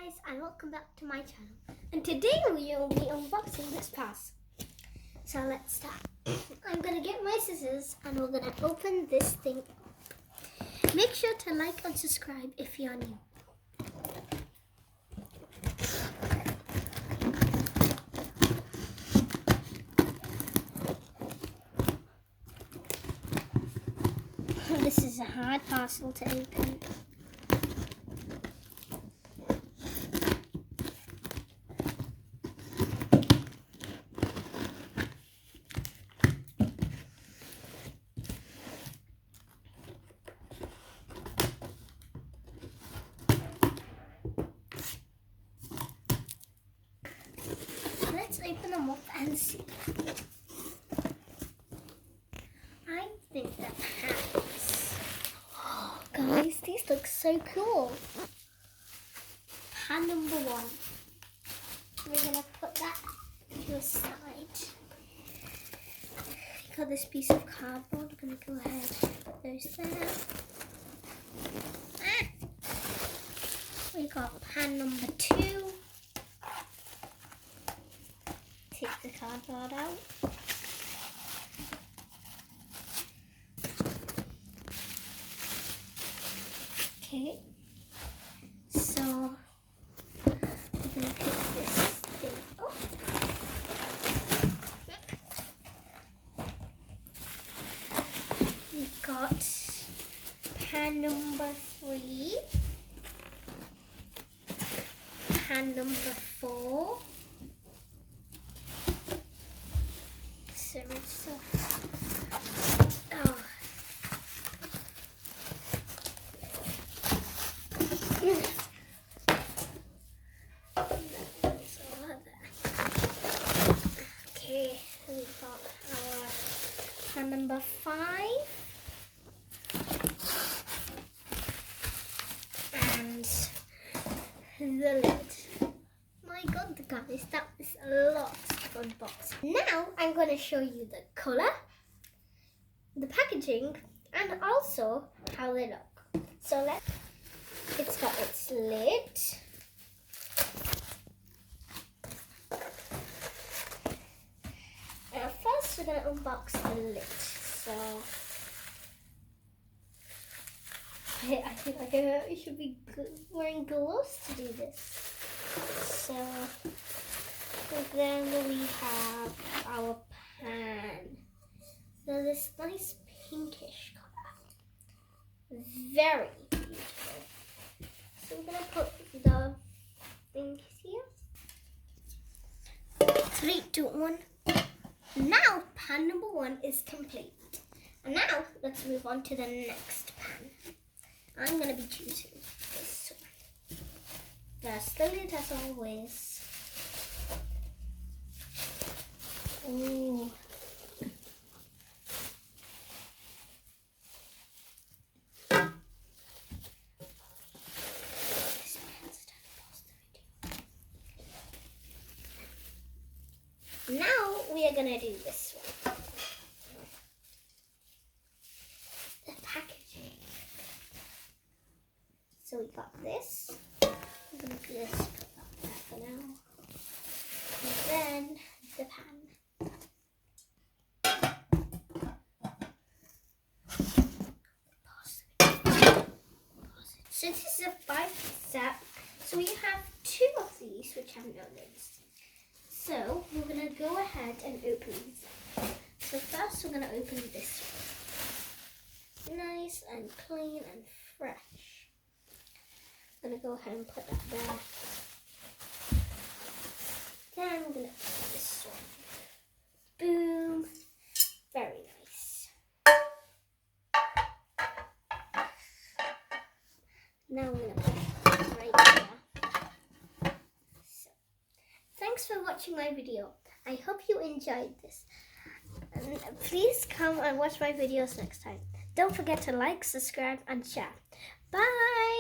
guys, and welcome back to my channel. And today we will be unboxing this pass. So let's start. I'm gonna get my scissors and we're gonna open this thing up. Make sure to like and subscribe if you're new. This is a hard parcel to open. Let's open them up and see. I think that pants. Oh, guys, these look so cool. Pan number 1. We're gonna put that to the side. We got this piece of cardboard. We're gonna go ahead and put those there. We got pan number 2. Take the cardboard out. Okay, so we're going to pick this thing up. We've got pan number 3, pan number 4. So much stuff. Oh. Okay, we've got our pan number 5 and the lid. My God, guys, that is a lot of unboxing. Now I'm going to show you the colour, the packaging, and also how they look. So it's got its lid. First we're going to unbox the lid. So I think I should be wearing gloves to do this. So then we have our pan. So this nice pinkish colour. Very beautiful. So we're going to put the thing here. 3, 2, 1. Now pan number 1 is complete. And now let's move on to the next pan. I'm going to be choosing this one. First the lid as always. Ooh. Now we are going to do this one. The packaging. So we got this. I'm going to just put that there for now. And then the pan. So this is a 5-piece set. So we have 2 of these, which have no lids. So we're going to go ahead and open these. So first we're going to open this one. Nice and clean and fresh. I'm going to go ahead and put that there. Then we're going to put this one. Boom. Very nice. Now we're going to put it right here. So, thanks for watching my video. I hope you enjoyed this. And please come and watch my videos next time. Don't forget to like, subscribe, and share. Bye!